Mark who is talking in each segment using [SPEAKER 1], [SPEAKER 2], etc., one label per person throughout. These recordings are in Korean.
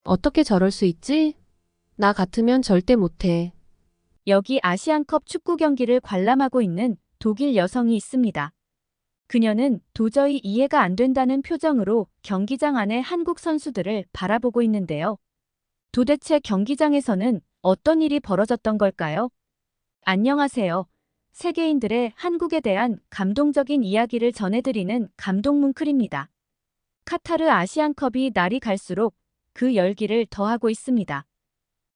[SPEAKER 1] 어떻게 저럴 수 있지? 나 같으면 절대 못해.
[SPEAKER 2] 여기 아시안컵 축구 경기를 관람하고 있는 독일 여성이 있습니다. 그녀는 도저히 이해가 안 된다는 표정으로 경기장 안의 한국 선수들을 바라보고 있는데요. 도대체 경기장에서는 어떤 일이 벌어졌던 걸까요? 안녕하세요. 세계인들의 한국에 대한 감동적인 이야기를 전해드리는 감동뭉클입니다. 카타르 아시안컵이 날이 갈수록 그 열기를 더하고 있습니다.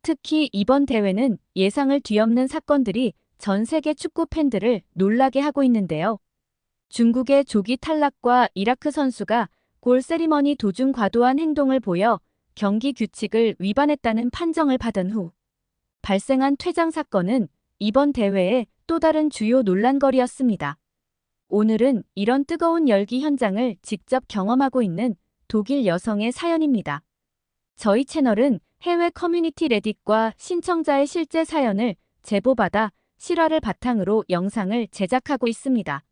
[SPEAKER 2] 특히 이번 대회는 예상을 뒤엎는 사건들이 전 세계 축구 팬들을 놀라게 하고 있는데요. 중국의 조기 탈락과 이라크 선수가 골 세리머니 도중 과도한 행동을 보여 경기 규칙을 위반했다는 판정을 받은 후 발생한 퇴장 사건은 이번 대회의 또 다른 주요 논란거리였습니다. 오늘은 이런 뜨거운 열기 현장을 직접 경험하고 있는 독일 여성의 사연입니다. 저희 채널은 해외 커뮤니티 레딧과 신청자의 실제 사연을 제보받아 실화를 바탕으로 영상을 제작하고 있습니다.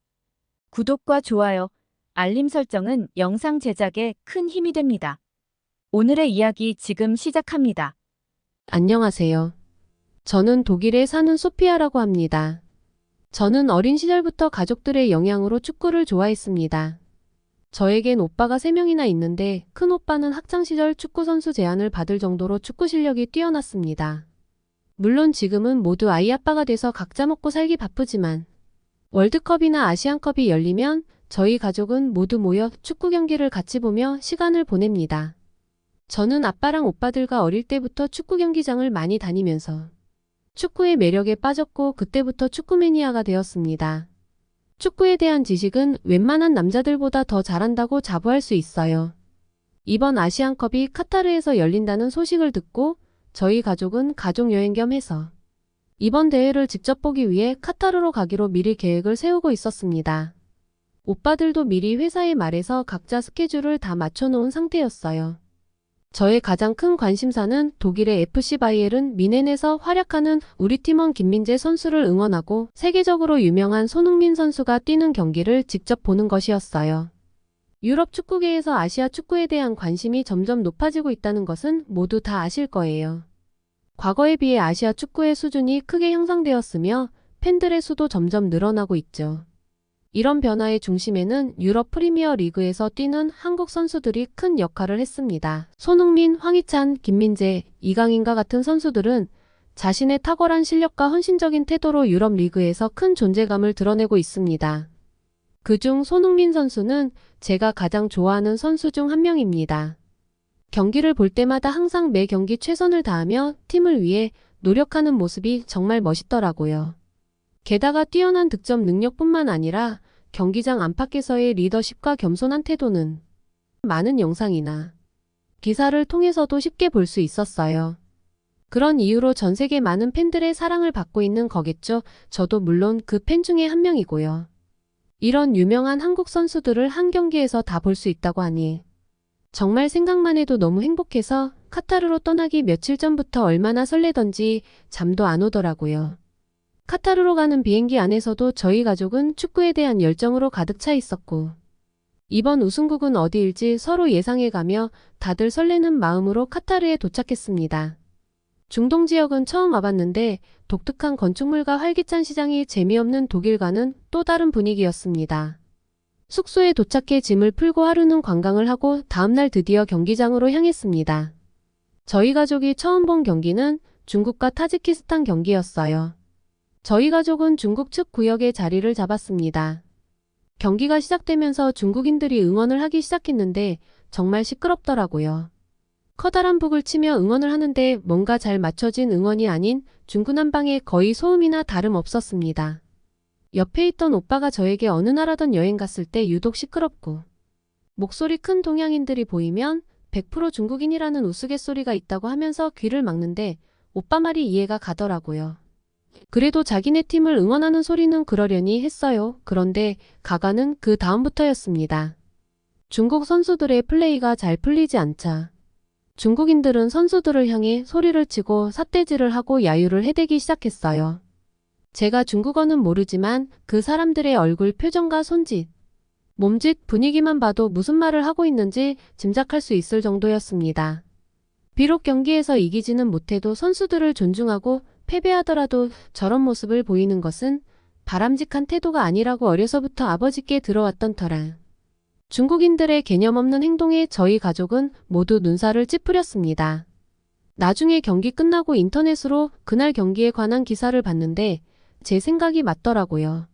[SPEAKER 2] 구독과 좋아요, 알림 설정은 영상 제작에 큰 힘이 됩니다. 오늘의 이야기 지금 시작합니다.
[SPEAKER 1] 안녕하세요. 저는 독일에 사는 소피아라고 합니다. 저는 어린 시절부터 가족들의 영향으로 축구를 좋아했습니다. 저에겐 오빠가 3명이나 있는데 큰 오빠는 학창시절 축구선수 제안을 받을 정도로 축구 실력이 뛰어났습니다. 물론 지금은 모두 아이 아빠가 돼서 각자 먹고 살기 바쁘지만 월드컵이나 아시안컵이 열리면 저희 가족은 모두 모여 축구 경기를 같이 보며 시간을 보냅니다. 저는 아빠랑 오빠들과 어릴 때부터 축구 경기장을 많이 다니면서 축구의 매력에 빠졌고 그때부터 축구 매니아가 되었습니다. 축구에 대한 지식은 웬만한 남자들보다 더 잘한다고 자부할 수 있어요. 이번 아시안컵이 카타르에서 열린다는 소식을 듣고 저희 가족은 가족여행 겸 해서 이번 대회를 직접 보기 위해 카타르로 가기로 미리 계획을 세우고 있었습니다. 오빠들도 미리 회사에 말해서 각자 스케줄을 다 맞춰놓은 상태였어요. 저의 가장 큰 관심사는 독일의 FC 바이에른 뮌헨에서 활약하는 우리 팀원 김민재 선수를 응원하고 세계적으로 유명한 손흥민 선수가 뛰는 경기를 직접 보는 것이었어요. 유럽 축구계에서 아시아 축구에 대한 관심이 점점 높아지고 있다는 것은 모두 다 아실 거예요. 과거에 비해 아시아 축구의 수준이 크게 향상되었으며 팬들의 수도 점점 늘어나고 있죠. 이런 변화의 중심에는 유럽 프리미어 리그에서 뛰는 한국 선수들이 큰 역할을 했습니다. 손흥민, 황희찬, 김민재, 이강인과 같은 선수들은 자신의 탁월한 실력과 헌신적인 태도로 유럽 리그에서 큰 존재감을 드러내고 있습니다. 그중 손흥민 선수는 제가 가장 좋아하는 선수 중 한 명입니다. 경기를 볼 때마다 항상 매 경기 최선을 다하며 팀을 위해 노력하는 모습이 정말 멋있더라고요. 게다가 뛰어난 득점 능력뿐만 아니라 경기장 안팎에서의 리더십과 겸손한 태도는 많은 영상이나 기사를 통해서도 쉽게 볼 수 있었어요. 그런 이유로 전 세계 많은 팬들의 사랑을 받고 있는 거겠죠. 저도 물론 그 팬 중에 한 명이고요. 이런 유명한 한국 선수들을 한 경기에서 다 볼 수 있다고 하니 정말 생각만 해도 너무 행복해서 카타르로 떠나기 며칠 전부터 얼마나 설레던지 잠도 안 오더라고요. 카타르로 가는 비행기 안에서도 저희 가족은 축구에 대한 열정으로 가득 차 있었고 이번 우승국은 어디일지 서로 예상해가며 다들 설레는 마음으로 카타르에 도착했습니다. 중동 지역은 처음 와봤는데 독특한 건축물과 활기찬 시장이 재미없는 독일과는 또 다른 분위기였습니다. 숙소에 도착해 짐을 풀고 하루는 관광을 하고 다음날 드디어 경기장으로 향했습니다. 저희 가족이 처음 본 경기는 중국과 타지키스탄 경기였어요. 저희 가족은 중국 측 구역에 자리를 잡았습니다. 경기가 시작되면서 중국인들이 응원을 하기 시작했는데 정말 시끄럽더라고요. 커다란 북을 치며 응원을 하는데 뭔가 잘 맞춰진 응원이 아닌 중구난방에 거의 소음이나 다름없었습니다. 옆에 있던 오빠가 저에게 어느 나라든 여행 갔을 때 유독 시끄럽고 목소리 큰 동양인들이 보이면 100% 중국인이라는 우스갯소리가 있다고 하면서 귀를 막는데 오빠 말이 이해가 가더라고요. 그래도 자기네 팀을 응원하는 소리는 그러려니 했어요. 그런데 가가는 그 다음부터였습니다. 중국 선수들의 플레이가 잘 풀리지 않자 중국인들은 선수들을 향해 소리를 치고 삿대질을 하고 야유를 해대기 시작했어요. 제가 중국어는 모르지만 그 사람들의 얼굴 표정과 손짓, 몸짓, 분위기만 봐도 무슨 말을 하고 있는지 짐작할 수 있을 정도였습니다. 비록 경기에서 이기지는 못해도 선수들을 존중하고 패배하더라도 저런 모습을 보이는 것은 바람직한 태도가 아니라고 어려서부터 아버지께 들어왔던 터라. 중국인들의 개념 없는 행동에 저희 가족은 모두 눈살을 찌푸렸습니다. 나중에 경기 끝나고 인터넷으로 그날 경기에 관한 기사를 봤는데 제 생각이 맞더라고요.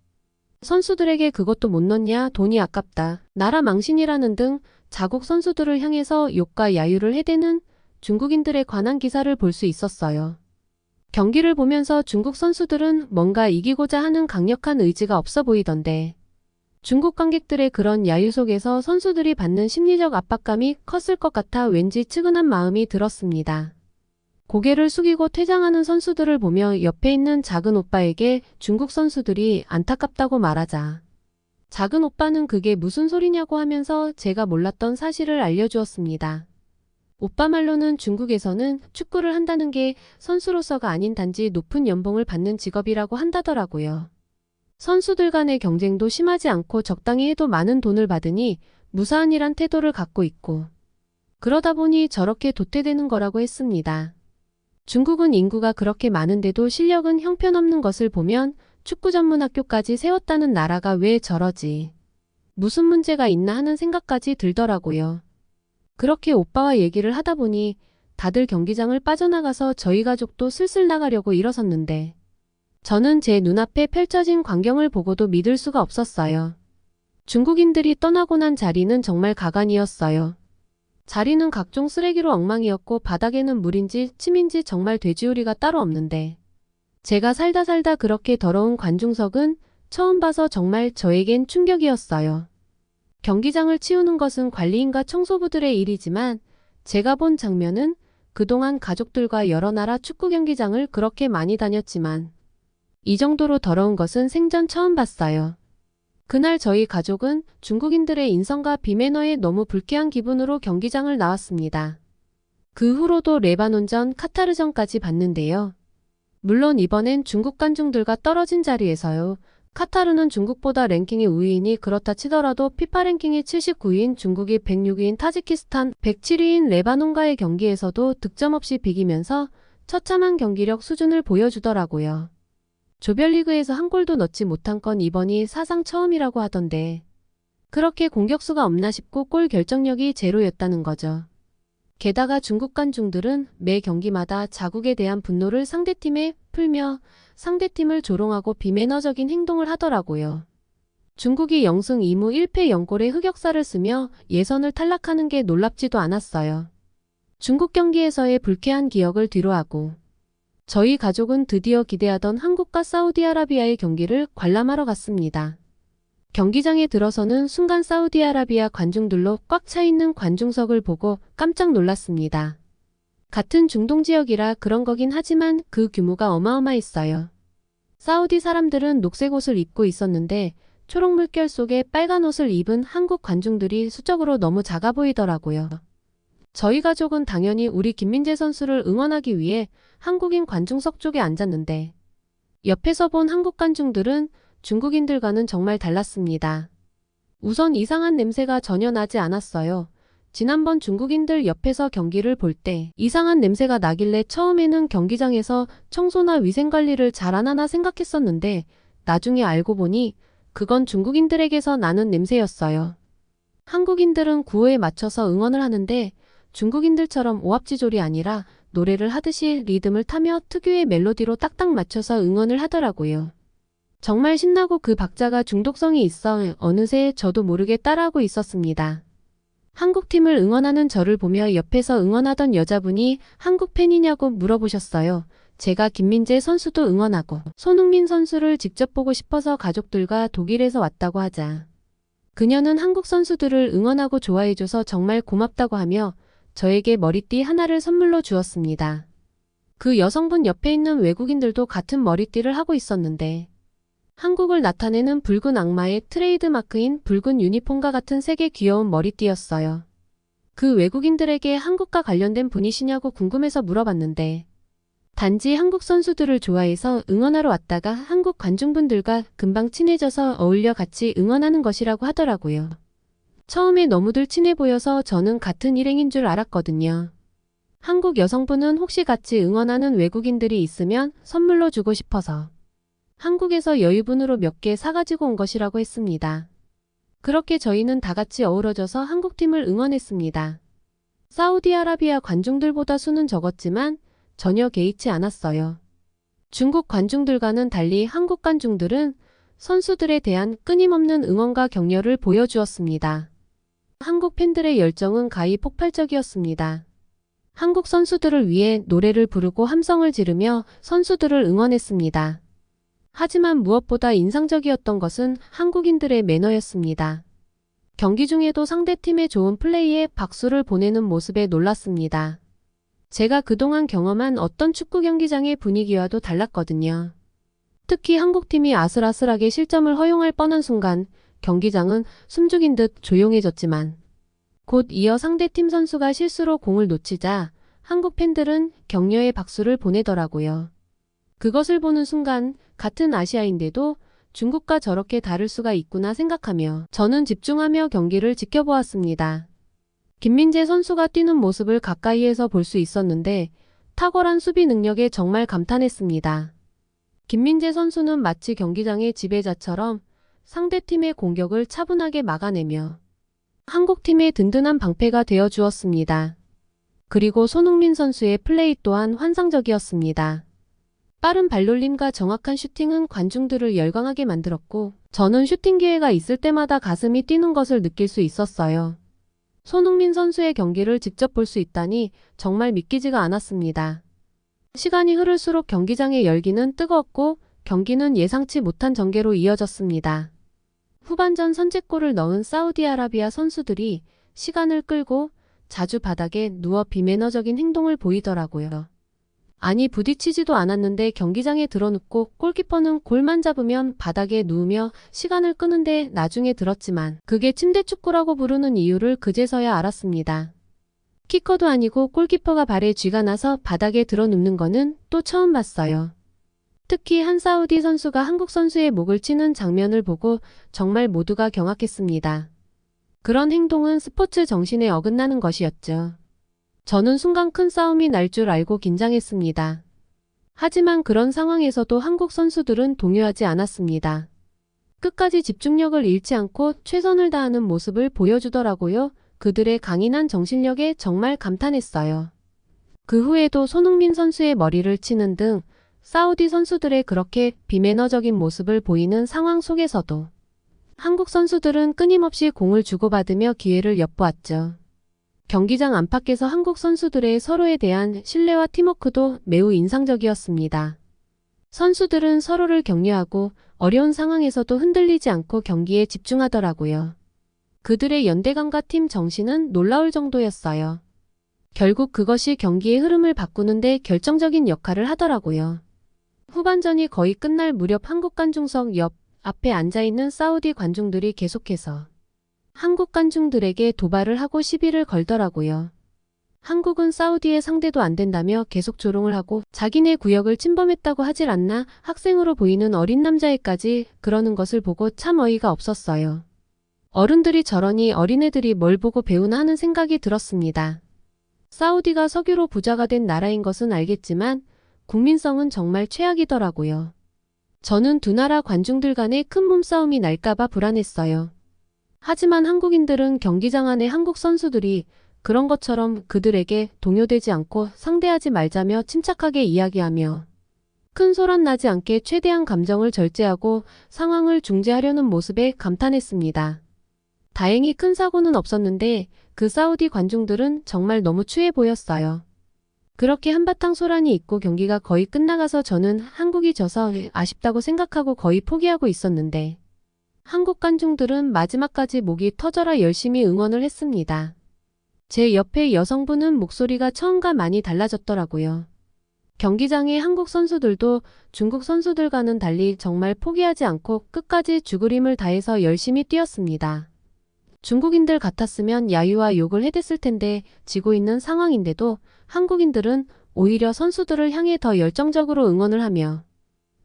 [SPEAKER 1] 선수들에게 그것도 못 넣냐, 돈이 아깝다, 나라 망신이라는 등 자국 선수들을 향해서 욕과 야유를 해대는 중국인들에 관한 기사를 볼 수 있었어요. 경기를 보면서 중국 선수들은 뭔가 이기고자 하는 강력한 의지가 없어 보이던데 중국 관객들의 그런 야유 속에서 선수들이 받는 심리적 압박감이 컸을 것 같아 왠지 측은한 마음이 들었습니다. 고개를 숙이고 퇴장하는 선수들을 보며 옆에 있는 작은 오빠에게 중국 선수들이 안타깝다고 말하자 작은 오빠는 그게 무슨 소리냐고 하면서 제가 몰랐던 사실을 알려주었습니다. 오빠 말로는 중국에서는 축구를 한다는 게 선수로서가 아닌 단지 높은 연봉을 받는 직업이라고 한다더라고요. 선수들 간의 경쟁도 심하지 않고 적당히 해도 많은 돈을 받으니 무사한이란 태도를 갖고 있고 그러다 보니 저렇게 도태되는 거라고 했습니다. 중국은 인구가 그렇게 많은데도 실력은 형편없는 것을 보면 축구 전문 학교까지 세웠다는 나라가 왜 저러지? 무슨 문제가 있나 하는 생각까지 들더라고요. 그렇게 오빠와 얘기를 하다 보니 다들 경기장을 빠져나가서 저희 가족도 슬슬 나가려고 일어섰는데 저는 제 눈앞에 펼쳐진 광경을 보고도 믿을 수가 없었어요. 중국인들이 떠나고 난 자리는 정말 가관이었어요. 자리는 각종 쓰레기로 엉망이었고 바닥에는 물인지 침인지 정말 돼지우리가 따로 없는데 제가 살다 그렇게 더러운 관중석은 처음 봐서 정말 저에겐 충격이었어요. 경기장을 치우는 것은 관리인과 청소부들의 일이지만 제가 본 장면은 그동안 가족들과 여러 나라 축구 경기장을 그렇게 많이 다녔지만 이 정도로 더러운 것은 생전 처음 봤어요. 그날 저희 가족은 중국인들의 인성과 비매너에 너무 불쾌한 기분으로 경기장을 나왔습니다. 그 후로도 레바논전, 카타르전까지 봤는데요. 물론 이번엔 중국 관중들과 떨어진 자리에서요. 카타르는 중국보다 랭킹이 우위이니 그렇다 치더라도 피파 랭킹이 79위인 중국이 106위인 타지키스탄, 107위인 레바논과의 경기에서도 득점 없이 비기면서 처참한 경기력 수준을 보여주더라고요. 조별리그에서 한 골도 넣지 못한 건 이번이 사상 처음이라고 하던데 그렇게 공격수가 없나 싶고 골 결정력이 제로였다는 거죠. 게다가 중국 관중들은 매 경기마다 자국에 대한 분노를 상대팀에 풀며 상대팀을 조롱하고 비매너적인 행동을 하더라고요. 중국이 0승 2무 1패 0골의 흑역사를 쓰며 예선을 탈락하는 게 놀랍지도 않았어요. 중국 경기에서의 불쾌한 기억을 뒤로하고 저희 가족은 드디어 기대하던 한국과 사우디아라비아의 경기를 관람하러 갔습니다. 경기장에 들어서는 순간 사우디아라비아 관중들로 꽉 차 있는 관중석을 보고 깜짝 놀랐습니다. 같은 중동 지역이라 그런 거긴 하지만 그 규모가 어마어마했어요. 사우디 사람들은 녹색 옷을 입고 있었는데 초록 물결 속에 빨간 옷을 입은 한국 관중들이 수적으로 너무 작아 보이더라고요. 저희 가족은 당연히 우리 김민재 선수를 응원하기 위해 한국인 관중석 쪽에 앉았는데 옆에서 본 한국 관중들은 중국인들과는 정말 달랐습니다. 우선 이상한 냄새가 전혀 나지 않았어요. 지난번 중국인들 옆에서 경기를 볼 때 이상한 냄새가 나길래 처음에는 경기장에서 청소나 위생관리를 잘 안 하나 생각했었는데 나중에 알고 보니 그건 중국인들에게서 나는 냄새였어요. 한국인들은 구호에 맞춰서 응원을 하는데 중국인들처럼 오합지졸이 아니라 노래를 하듯이 리듬을 타며 특유의 멜로디로 딱딱 맞춰서 응원을 하더라고요. 정말 신나고 그 박자가 중독성이 있어 어느새 저도 모르게 따라하고 있었습니다. 한국팀을 응원하는 저를 보며 옆에서 응원하던 여자분이 한국 팬이냐고 물어보셨어요. 제가 김민재 선수도 응원하고 손흥민 선수를 직접 보고 싶어서 가족들과 독일에서 왔다고 하자 그녀는 한국 선수들을 응원하고 좋아해줘서 정말 고맙다고 하며 저에게 머리띠 하나를 선물로 주었습니다. 그 여성분 옆에 있는 외국인들도 같은 머리띠를 하고 있었는데 한국을 나타내는 붉은 악마의 트레이드 마크인 붉은 유니폼과 같은 색의 귀여운 머리띠였어요. 그 외국인들에게 한국과 관련된 분이시냐고 궁금해서 물어봤는데 단지 한국 선수들을 좋아해서 응원하러 왔다가 한국 관중분들과 금방 친해져서 어울려 같이 응원하는 것이라고 하더라고요. 처음에 너무들 친해 보여서 저는 같은 일행인 줄 알았거든요. 한국 여성분은 혹시 같이 응원하는 외국인들이 있으면 선물로 주고 싶어서 한국에서 여유분으로 몇 개 사가지고 온 것이라고 했습니다. 그렇게 저희는 다 같이 어우러져서 한국팀을 응원했습니다. 사우디아라비아 관중들보다 수는 적었지만 전혀 개의치 않았어요. 중국 관중들과는 달리 한국 관중들은 선수들에 대한 끊임없는 응원과 격려를 보여주었습니다. 한국 팬들의 열정은 가히 폭발적이었습니다. 한국 선수들을 위해 노래를 부르고 함성을 지르며 선수들을 응원했습니다. 하지만 무엇보다 인상적이었던 것은 한국인들의 매너였습니다. 경기 중에도 상대팀의 좋은 플레이에 박수를 보내는 모습에 놀랐습니다. 제가 그동안 경험한 어떤 축구 경기장의 분위기와도 달랐거든요. 특히 한국팀이 아슬아슬하게 실점을 허용할 뻔한 순간 경기장은 숨죽인 듯 조용해졌지만 곧 이어 상대팀 선수가 실수로 공을 놓치자 한국 팬들은 격려의 박수를 보내더라고요. 그것을 보는 순간 같은 아시아인데도 중국과 저렇게 다를 수가 있구나 생각하며 저는 집중하며 경기를 지켜보았습니다. 김민재 선수가 뛰는 모습을 가까이에서 볼 수 있었는데 탁월한 수비 능력에 정말 감탄했습니다. 김민재 선수는 마치 경기장의 지배자처럼 상대팀의 공격을 차분하게 막아내며 한국팀의 든든한 방패가 되어 주었습니다. 그리고 손흥민 선수의 플레이 또한 환상적이었습니다. 빠른 발놀림과 정확한 슈팅은 관중들을 열광하게 만들었고 저는 슈팅 기회가 있을 때마다 가슴이 뛰는 것을 느낄 수 있었어요. 손흥민 선수의 경기를 직접 볼 수 있다니 정말 믿기지가 않았습니다. 시간이 흐를수록 경기장의 열기는 뜨거웠고 경기는 예상치 못한 전개로 이어졌습니다. 후반전 선제골을 넣은 사우디아라비아 선수들이 시간을 끌고 자주 바닥에 누워 비매너적인 행동을 보이더라고요. 아니 부딪히지도 않았는데 경기장에 들어눕고 골키퍼는 골만 잡으면 바닥에 누우며 시간을 끄는데 나중에 들었지만 그게 침대축구라고 부르는 이유를 그제서야 알았습니다. 키커도 아니고 골키퍼가 발에 쥐가 나서 바닥에 들어눕는 거는 또 처음 봤어요. 특히 한 사우디 선수가 한국 선수의 목을 치는 장면을 보고 정말 모두가 경악했습니다. 그런 행동은 스포츠 정신에 어긋나는 것이었죠. 저는 순간 큰 싸움이 날 줄 알고 긴장했습니다. 하지만 그런 상황에서도 한국 선수들은 동요하지 않았습니다. 끝까지 집중력을 잃지 않고 최선을 다하는 모습을 보여주더라고요. 그들의 강인한 정신력에 정말 감탄했어요. 그 후에도 손흥민 선수의 머리를 치는 등 사우디 선수들의 그렇게 비매너적인 모습을 보이는 상황 속에서도 한국 선수들은 끊임없이 공을 주고받으며 기회를 엿보았죠. 경기장 안팎에서 한국 선수들의 서로에 대한 신뢰와 팀워크도 매우 인상적이었습니다. 선수들은 서로를 격려하고 어려운 상황에서도 흔들리지 않고 경기에 집중하더라고요. 그들의 연대감과 팀 정신은 놀라울 정도였어요. 결국 그것이 경기의 흐름을 바꾸는 데 결정적인 역할을 하더라고요. 후반전이 거의 끝날 무렵 한국 관중석 옆 앞에 앉아있는 사우디 관중들이 계속해서 한국 관중들에게 도발을 하고 시비를 걸더라고요. 한국은 사우디의 상대도 안 된다며 계속 조롱을 하고 자기네 구역을 침범했다고 하질 않나 학생으로 보이는 어린 남자애까지 그러는 것을 보고 참 어이가 없었어요. 어른들이 저러니 어린애들이 뭘 보고 배우나 하는 생각이 들었습니다. 사우디가 석유로 부자가 된 나라인 것은 알겠지만 국민성은 정말 최악이더라고요. 저는 두 나라 관중들 간의 큰 몸싸움이 날까봐 불안했어요. 하지만 한국인들은 경기장 안에 한국 선수들이 그런 것처럼 그들에게 동요되지 않고 상대하지 말자며 침착하게 이야기하며 큰 소란 나지 않게 최대한 감정을 절제하고 상황을 중재하려는 모습에 감탄했습니다. 다행히 큰 사고는 없었는데 그 사우디 관중들은 정말 너무 추해 보였어요. 그렇게 한바탕 소란이 있고 경기가 거의 끝나가서 저는 한국이 져서 아쉽다고 생각하고 거의 포기하고 있었는데 한국 관중들은 마지막까지 목이 터져라 열심히 응원을 했습니다. 제 옆에 여성분은 목소리가 처음과 많이 달라졌더라고요. 경기장의 한국 선수들도 중국 선수들과는 달리 정말 포기하지 않고 끝까지 죽을 힘을 다해서 열심히 뛰었습니다. 중국인들 같았으면 야유와 욕을 해댔을 텐데 지고 있는 상황인데도 한국인들은 오히려 선수들을 향해 더 열정적으로 응원을 하며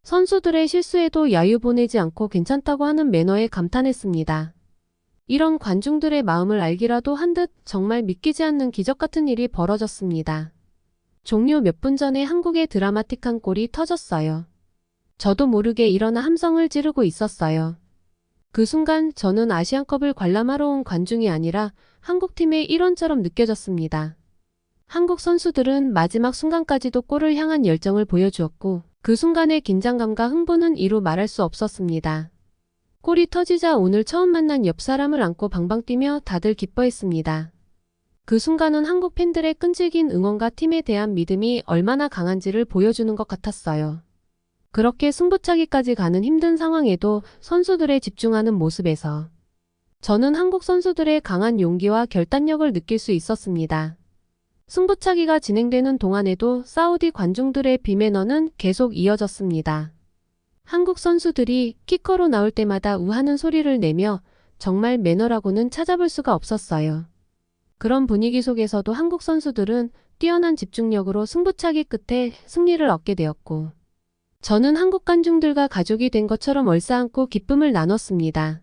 [SPEAKER 1] 선수들의 실수에도 야유 보내지 않고 괜찮다고 하는 매너에 감탄했습니다. 이런 관중들의 마음을 알기라도 한 듯 정말 믿기지 않는 기적 같은 일이 벌어졌습니다. 종료 몇 분 전에 한국의 드라마틱한 골이 터졌어요. 저도 모르게 일어나 함성을 지르고 있었어요. 그 순간 저는 아시안컵을 관람하러 온 관중이 아니라 한국팀의 일원처럼 느껴졌습니다. 한국 선수들은 마지막 순간까지도 골을 향한 열정을 보여주었고 그 순간의 긴장감과 흥분은 이루 말할 수 없었습니다. 골이 터지자 오늘 처음 만난 옆 사람을 안고 방방 뛰며 다들 기뻐했습니다. 그 순간은 한국 팬들의 끈질긴 응원과 팀에 대한 믿음이 얼마나 강한지를 보여주는 것 같았어요. 그렇게 승부차기까지 가는 힘든 상황에도 선수들의 집중하는 모습에서 저는 한국 선수들의 강한 용기와 결단력을 느낄 수 있었습니다. 승부차기가 진행되는 동안에도 사우디 관중들의 비매너는 계속 이어졌습니다. 한국 선수들이 키커로 나올 때마다 우하는 소리를 내며 정말 매너라고는 찾아볼 수가 없었어요. 그런 분위기 속에서도 한국 선수들은 뛰어난 집중력으로 승부차기 끝에 승리를 얻게 되었고 저는 한국 관중들과 가족이 된 것처럼 얼싸안고 기쁨을 나눴습니다.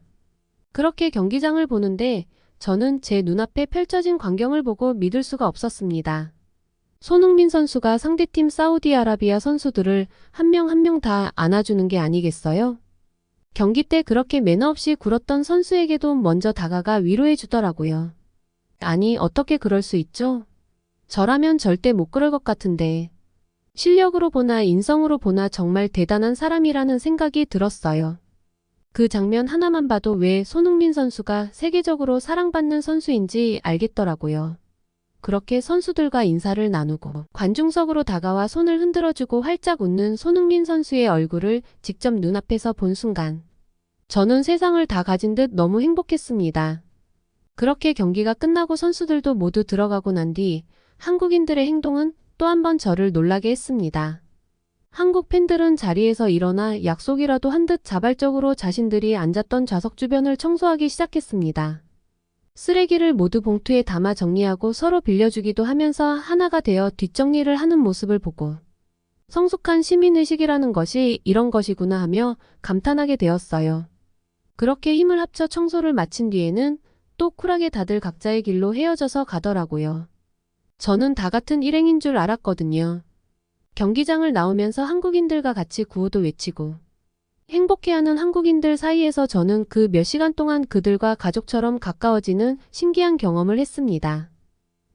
[SPEAKER 1] 그렇게 경기장을 보는데 저는 제 눈앞에 펼쳐진 광경을 보고 믿을 수가 없었습니다. 손흥민 선수가 상대팀 사우디아라비아 선수들을 한 명 한 명 다 안아주는 게 아니겠어요? 경기 때 그렇게 매너 없이 굴었던 선수에게도 먼저 다가가 위로해 주더라고요. 아니, 어떻게 그럴 수 있죠? 저라면 절대 못 그럴 것 같은데. 실력으로 보나 인성으로 보나 정말 대단한 사람이라는 생각이 들었어요. 그 장면 하나만 봐도 왜 손흥민 선수가 세계적으로 사랑받는 선수인지 알겠더라고요. 그렇게 선수들과 인사를 나누고 관중석으로 다가와 손을 흔들어주고 활짝 웃는 손흥민 선수의 얼굴을 직접 눈앞에서 본 순간 저는 세상을 다 가진 듯 너무 행복했습니다. 그렇게 경기가 끝나고 선수들도 모두 들어가고 난 뒤 한국인들의 행동은 또 한 번 저를 놀라게 했습니다. 한국 팬들은 자리에서 일어나 약속이라도 한 듯 자발적으로 자신들이 앉았던 좌석 주변을 청소하기 시작했습니다. 쓰레기를 모두 봉투에 담아 정리하고 서로 빌려주기도 하면서 하나가 되어 뒷정리를 하는 모습을 보고 성숙한 시민의식이라는 것이 이런 것이구나 하며 감탄하게 되었어요. 그렇게 힘을 합쳐 청소를 마친 뒤에는 또 쿨하게 다들 각자의 길로 헤어져서 가더라고요. 저는 다 같은 일행인 줄 알았거든요. 경기장을 나오면서 한국인들과 같이 구호도 외치고 행복해하는 한국인들 사이에서 저는 그 몇 시간 동안 그들과 가족처럼 가까워지는 신기한 경험을 했습니다.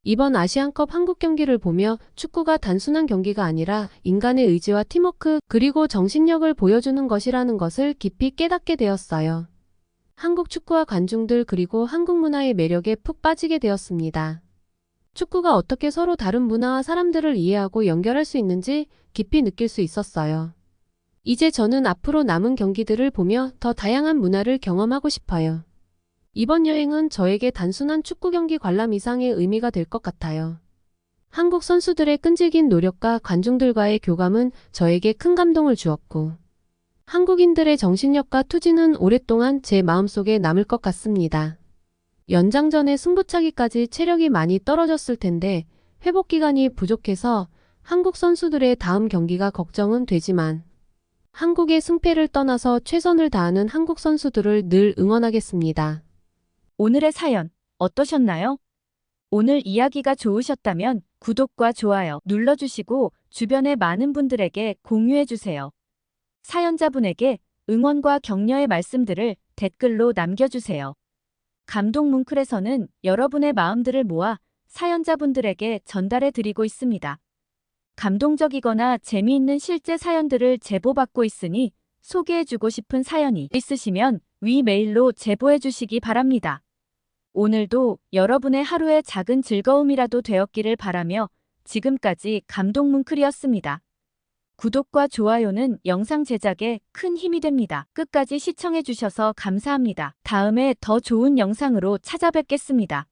[SPEAKER 1] 이번 아시안컵 한국 경기를 보며 축구가 단순한 경기가 아니라 인간의 의지와 팀워크 그리고 정신력을 보여주는 것이라는 것을 깊이 깨닫게 되었어요. 한국 축구와 관중들 그리고 한국 문화의 매력에 푹 빠지게 되었습니다. 축구가 어떻게 서로 다른 문화와 사람들을 이해하고 연결할 수 있는지 깊이 느낄 수 있었어요. 이제 저는 앞으로 남은 경기들을 보며 더 다양한 문화를 경험하고 싶어요. 이번 여행은 저에게 단순한 축구 경기 관람 이상의 의미가 될 것 같아요. 한국 선수들의 끈질긴 노력과 관중들과의 교감은 저에게 큰 감동을 주었고 한국인들의 정신력과 투지는 오랫동안 제 마음속에 남을 것 같습니다. 연장전에 승부차기까지 체력이 많이 떨어졌을 텐데 회복 기간이 부족해서 한국 선수들의 다음 경기가 걱정은 되지만 한국의 승패를 떠나서 최선을 다하는 한국 선수들을 늘 응원하겠습니다.
[SPEAKER 2] 오늘의 사연 어떠셨나요? 오늘 이야기가 좋으셨다면 구독과 좋아요 눌러주시고 주변의 많은 분들에게 공유해주세요. 사연자분에게 응원과 격려의 말씀들을 댓글로 남겨주세요. 감동 뭉클에서는 여러분의 마음들을 모아 사연자분들에게 전달해드리고 있습니다. 감동적이거나 재미있는 실제 사연들을 제보받고 있으니 소개해주고 싶은 사연이 있으시면 위 메일로 제보해주시기 바랍니다. 오늘도 여러분의 하루의 작은 즐거움이라도 되었기를 바라며 지금까지 감동 뭉클이었습니다. 구독과 좋아요는 영상 제작에 큰 힘이 됩니다. 끝까지 시청해주셔서 감사합니다. 다음에 더 좋은 영상으로 찾아뵙겠습니다.